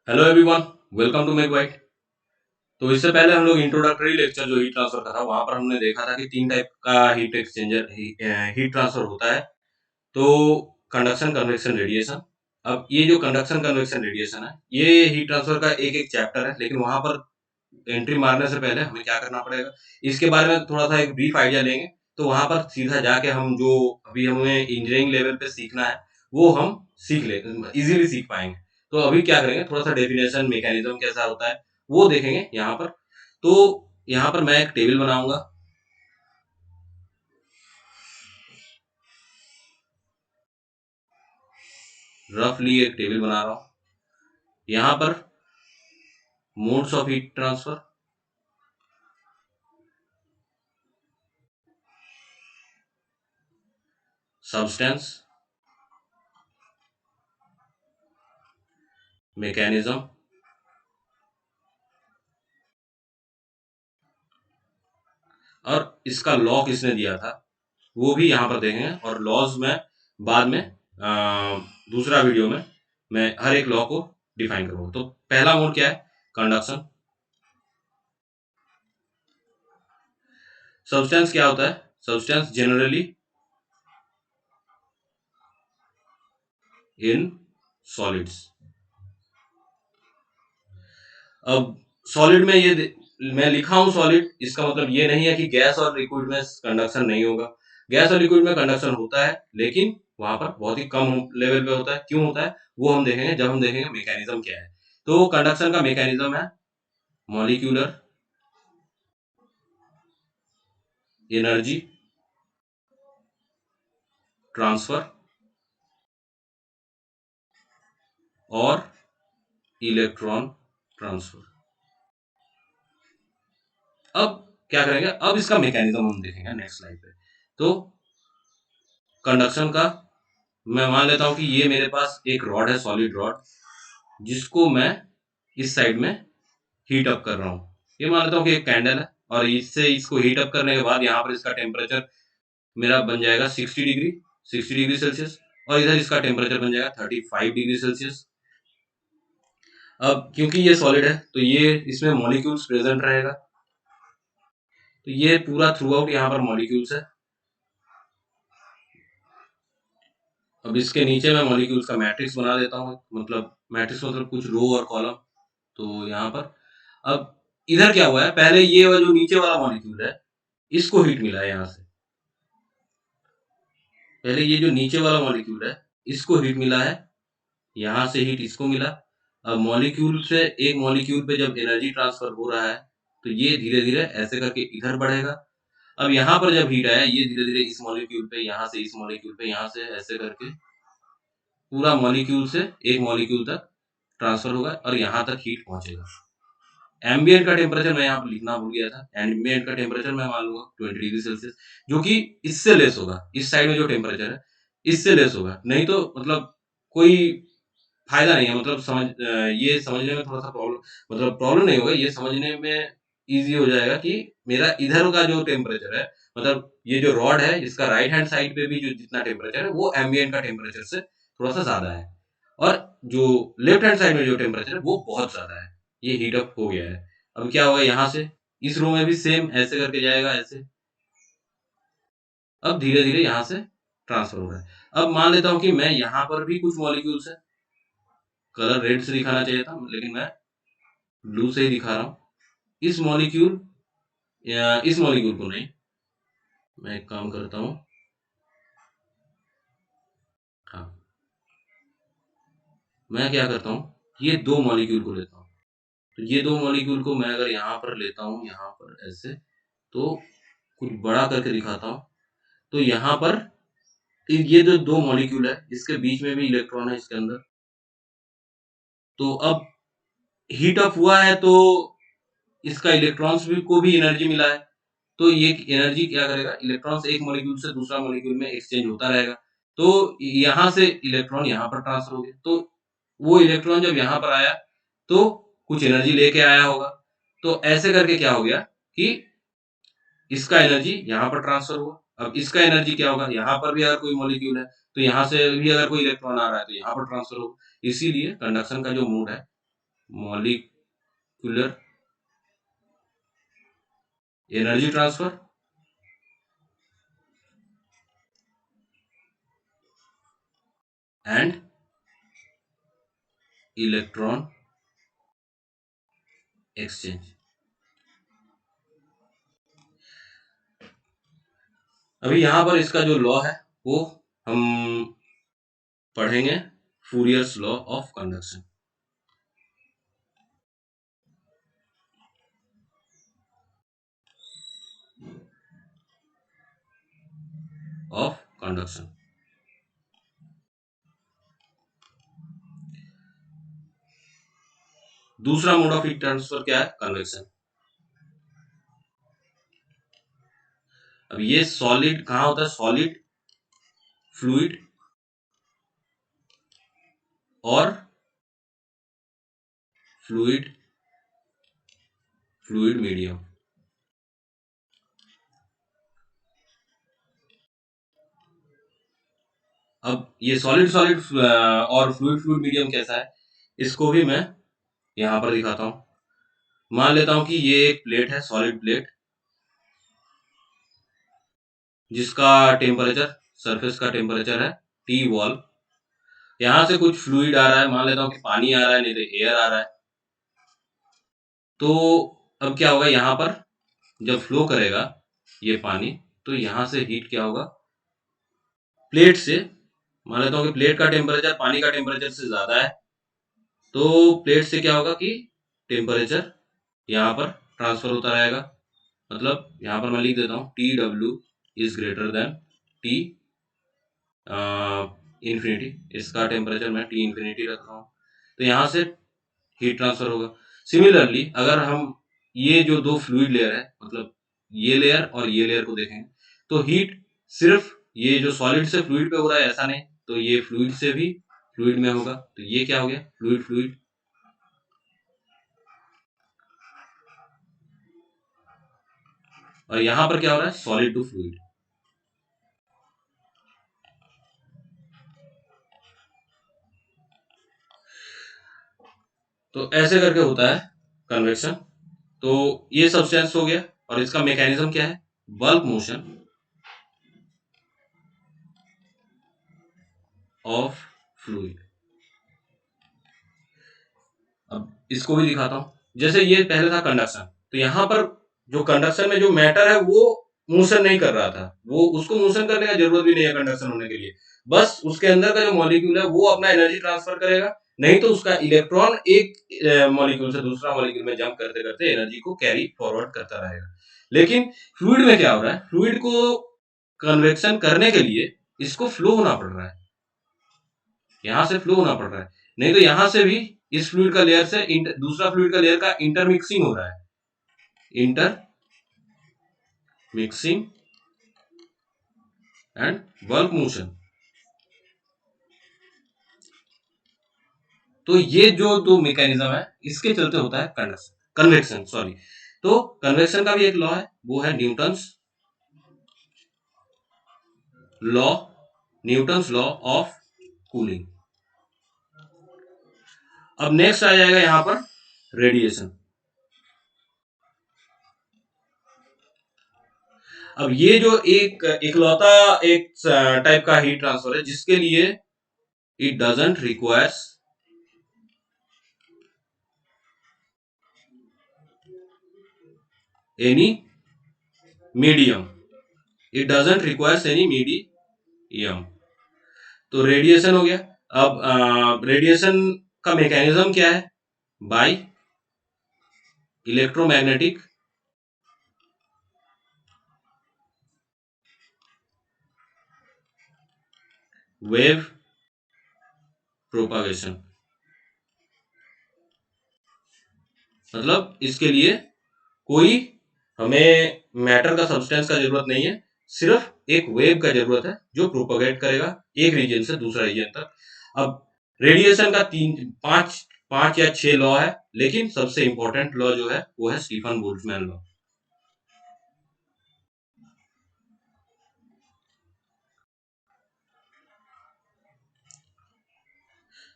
Hello everyone, welcome to make white. तो इससे पहले हम लोग इंट्रोडक्टरी लेक्चर जो हीट ट्रांसफर का था वहां पर हमने देखा था कि तीन टाइप का हीट एक्सचेंजर हीट ट्रांसफर होता है। तो कंडक्शन, कन्वेक्शन, रेडिएशन। अब ये जो कंडक्शन, कन्वेक्शन, रेडिएशन है, ये हीट ट्रांसफर का एक एक चैप्टर है, लेकिन वहां पर एंट्री मारने से पहले हमें क्या करना पड़ेगा, इसके बारे में थोड़ा सा एक ब्रीफ आइडिया लेंगे। तो वहां पर सीधा जाके हम जो अभी हमें इंजीनियरिंग लेवल पे सीखना है वो हम सीख ले इजीली सीख पाएंगे। तो अभी क्या करेंगे, थोड़ा सा डेफिनेशन, मैकेनिज्म कैसा होता है वो देखेंगे यहाँ पर। तो यहाँ पर मैं एक टेबल बनाऊंगा। रफली एक टेबल बना रहा हूँ यहाँ पर। Modes of heat transfer, substance, mechanism और इसका लॉ किसने दिया था वो भी यहाँ पर देखेंगे। और लॉज में बाद में दूसरा वीडियो में मैं हर एक लॉ को डिफाइन करूंगा। तो पहला मोड क्या है, कंडक्शन। सब्सटेंस क्या होता है, सब्सटेंस जनरली इन सॉलिड्स। अब सॉलिड में मैं लिखा हूं सॉलिड, इसका मतलब ये नहीं है कि गैस और लिक्विड में कंडक्शन नहीं होगा। गैस और लिक्विड में कंडक्शन होता है, लेकिन वहां पर बहुत ही कम लेवल पे होता है। क्यों होता है वो हम देखेंगे जब हम देखेंगे मैकेनिज्म क्या है। तो कंडक्शन का मैकेनिज्म है मॉलिक्यूलर एनर्जी ट्रांसफर और इलेक्ट्रॉन ट्रांसफर। अब क्या करेंगे, अब इसका मैकेनिज्म हम देखेंगे नेक्स्ट स्लाइड पे। तो कंडक्शन का मैं मान लेता हूं कि ये मेरे पास एक रॉड है, सॉलिड रॉड, जिसको मैं इस साइड में हीट अप कर रहा हूं। ये मान लेता हूं कि एक कैंडल है, और इससे इसको हीट अप करने के बाद यहाँ पर इसका टेम्परेचर मेरा बन जाएगा 60 डिग्री, 60 डिग्री सेल्सियस। और इधर इसका टेम्परेचर बन जाएगा 35 डिग्री सेल्सियस। अब क्योंकि ये सॉलिड है तो ये इसमें मॉलिक्यूल्स प्रेजेंट रहेगा। तो ये पूरा थ्रू आउट यहाँ पर मॉलिक्यूल्स है। अब इसके नीचे मैं मॉलिक्यूल्स का मैट्रिक्स बना देता हूँ, मतलब मैट्रिक्स मतलब कुछ रो और कॉलम। तो यहाँ पर अब इधर क्या हुआ है, पहले ये जो नीचे वाला मॉलिक्यूल है इसको हीट मिला है यहाँ से। पहले ये जो नीचे वाला मॉलिक्यूल है इसको हीट मिला है, यहाँ से हीट इसको मिला। अब मॉलिक्यूल से एक मॉलिक्यूल पे जब एनर्जी ट्रांसफर हो रहा है तो ये धीरे धीरे ऐसे करके इधर बढ़ेगा। अब यहाँ पर जब हीट आया ये धीरे धीरे इस मॉलिक्यूल पे, यहाँ से इस मॉलिक्यूल पे, यहाँ से ऐसे करके पूरा मॉलिक्यूल से एक मॉलिक्यूल तक ट्रांसफर होगा और यहाँ तक हीट पहुंचेगा। एम्बिएंट का टेम्परेचर मैं यहाँ पर लिखना भूल गया था। एम्बिएंट का टेम्परेचर मैं मान लूंगा 20 डिग्री सेल्सियस, जो कि इससे लेस होगा। इस साइड में जो टेम्परेचर है इससे लेस होगा, नहीं तो मतलब कोई फायदा नहीं है। मतलब ये समझने में थोड़ा सा प्रॉब्लम, मतलब प्रॉब्लम नहीं होगा, ये समझने में इजी हो जाएगा कि मेरा इधर का जो टेम्परेचर है, मतलब ये जो रॉड है इसका राइट हैंड साइड पे भी जो जितना टेम्परेचर है वो एम्बिएंट का टेम्परेचर से थोड़ा सा ज्यादा है, और जो लेफ्ट हैंड साइड में जो टेम्परेचर है वो बहुत ज्यादा है। ये हीट अप हो गया है। अब क्या होगा, यहाँ से इस रो में भी सेम ऐसे करके जाएगा ऐसे। अब धीरे धीरे यहाँ से ट्रांसफर हो रहा है। अब मान लेता हूँ कि मैं यहाँ पर भी कुछ मॉलिक्यूल्स है, कलर रेड से दिखाना चाहिए था लेकिन मैं ब्लू से ही दिखा रहा हूँ। इस मॉलिक्यूल या इस मॉलिक्यूल को नहीं, मैं एक काम करता हूँ। हाँ, मैं क्या करता हूँ, ये दो मॉलिक्यूल को लेता हूँ। तो ये दो मॉलिक्यूल को मैं अगर यहाँ पर लेता हूँ, यहाँ पर ऐसे, तो कुछ बड़ा करके दिखाता हूँ। तो यहाँ पर ये जो दो मॉलिक्यूल है इसके बीच में भी इलेक्ट्रॉन है इसके अंदर। तो अब हीट अप हुआ है तो इसका इलेक्ट्रॉन्स भी को भी एनर्जी मिला है। तो ये एनर्जी क्या करेगा, इलेक्ट्रॉन से एक मॉलिक्यूल से दूसरा मॉलिक्यूल में एक्सचेंज होता रहेगा। तो यहाँ से इलेक्ट्रॉन यहाँ पर ट्रांसफर हो गया, तो वो इलेक्ट्रॉन जब यहाँ पर आया तो कुछ एनर्जी लेके आया होगा। तो ऐसे करके क्या हो गया कि इसका एनर्जी यहाँ पर ट्रांसफर हुआ। अब इसका एनर्जी क्या होगा, यहाँ पर भी अगर कोई मॉलिक्यूल है तो यहाँ से भी अगर कोई इलेक्ट्रॉन आ रहा है तो यहाँ पर ट्रांसफर होगा। इसीलिए कंडक्शन का जो मोड है molecular energy transfer and electron exchange। अभी यहाँ पर इसका जो लॉ है वो हम पढ़ेंगे, Fourier's law of conduction. Of conduction. दूसरा मोड ऑफ हीट ट्रांसफर क्या है? कन्वेक्शन। अब ये सॉलिड कहाँ होता है? सॉलिड, फ्लूइड और फ्लूइड फ्लूइड मीडियम। अब ये सॉलिड सॉलिड और फ्लूइड फ्लूइड मीडियम कैसा है, इसको भी मैं यहाँ पर दिखाता हूँ। मान लेता हूँ कि ये एक प्लेट है, सॉलिड प्लेट, जिसका टेम्परेचर, सरफेस का टेम्परेचर है T वॉल। यहाँ से कुछ फ्लूइड आ रहा है, मान लेता हूँ कि पानी आ रहा है, नहीं तो एयर आ रहा है। तो अब क्या होगा, यहाँ पर जब फ्लो करेगा ये पानी, तो यहाँ से हीट क्या होगा, प्लेट से, मान लेता हूँ कि प्लेट का टेम्परेचर पानी का टेम्परेचर से ज्यादा है, तो प्लेट से क्या होगा कि टेम्परेचर यहाँ पर ट्रांसफर होता रहेगा। मतलब यहाँ पर मैं लिख देता हूँ TW is greater than T infinity. इसका टेम्परेचर मैं T इन्फिनिटी रख रहा हूँ, तो यहाँ से हीट ट्रांसफर होगा। सिमिलरली अगर हम ये जो दो फ्लूइड लेयर है, मतलब ये लेयर और ये लेयर को देखें, तो हीट सिर्फ ये जो सॉलिड से फ्लूइड पे हो रहा है ऐसा नहीं, तो ये फ्लूइड से भी फ्लूइड में होगा। तो ये क्या हो गया, फ्लूइड फ्लूइड। और यहाँ पर क्या हो रहा है, सॉलिड टू फ्लूइड। तो ऐसे करके होता है कन्वेक्शन। तो ये सब्सटेंस हो गया, और इसका मैकेनिज्म क्या है, बल्क मोशन ऑफ फ्लूइड। अब इसको भी दिखाता हूँ। जैसे ये पहले था कंडक्शन, तो यहाँ पर जो कंडक्शन में जो मैटर है वो मोशन नहीं कर रहा था, वो उसको मोशन करने का जरूरत भी नहीं है कंडक्शन होने के लिए। बस उसके अंदर का जो मॉलिक्यूल है वो अपना एनर्जी ट्रांसफर करेगा, नहीं तो उसका इलेक्ट्रॉन एक मॉलिक्यूल से दूसरा मॉलिक्यूल में जंप करते करते एनर्जी को कैरी फॉरवर्ड करता रहेगा। लेकिन फ्लूइड में क्या हो रहा है, फ्लूइड को कन्वेक्शन करने के लिए इसको फ्लो होना पड़ रहा है, यहाँ से फ्लो होना पड़ रहा है, नहीं तो यहाँ से भी इस फ्लूइड का लेयर से दूसरा फ्लूइड का लेयर का इंटरमिक्सिंग हो रहा है, inter mixing and bulk motion. तो ये जो दो मैकेनिज्म है इसके चलते होता है कंडक्शन, कन्वेक्शन सॉरी। तो कन्वेक्शन का भी एक लॉ है, वो है Newton's law, Newton's law of cooling. अब नेक्स्ट आ जाएगा यहाँ पर रेडिएशन। अब ये जो एक इकलौता एक टाइप का हीट ट्रांसफर है जिसके लिए it doesn't requires any medium, it doesn't requires any medium. तो रेडिएशन हो गया। अब रेडिएशन का मैकेनिज्म क्या है, बाय इलेक्ट्रोमैग्नेटिक वेव प्रोपागेशन। मतलब इसके लिए कोई हमें मैटर का सब्सटेंस का जरूरत नहीं है, सिर्फ एक वेव का जरूरत है जो प्रोपागेट करेगा एक रीजन से दूसरा रीजन तक। अब रेडिएशन का तीन पांच पांच या छह लॉ है, लेकिन सबसे इंपॉर्टेंट लॉ जो है वो है स्टीफन बोल्ट्जमैन लॉ।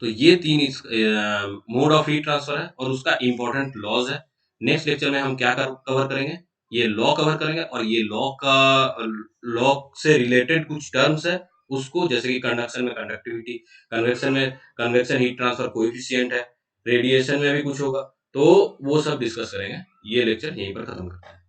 तो ये 3 मोड ऑफ हीट ट्रांसफर है और उसका इम्पोर्टेंट लॉज़ है। नेक्स्ट लेक्चर में हम क्या कवर करेंगे? ये लॉ कवर करेंगे और ये लॉ से रिलेटेड कुछ टर्म्स है, उसको जैसे कि कंडक्शन में conductivity, convection heat transfer coefficient है, रेडिएशन में भी कुछ होगा, तो वो सब डिस्कस करेंगे। ये लेक्चर यहीं पर खत्म करते हैं।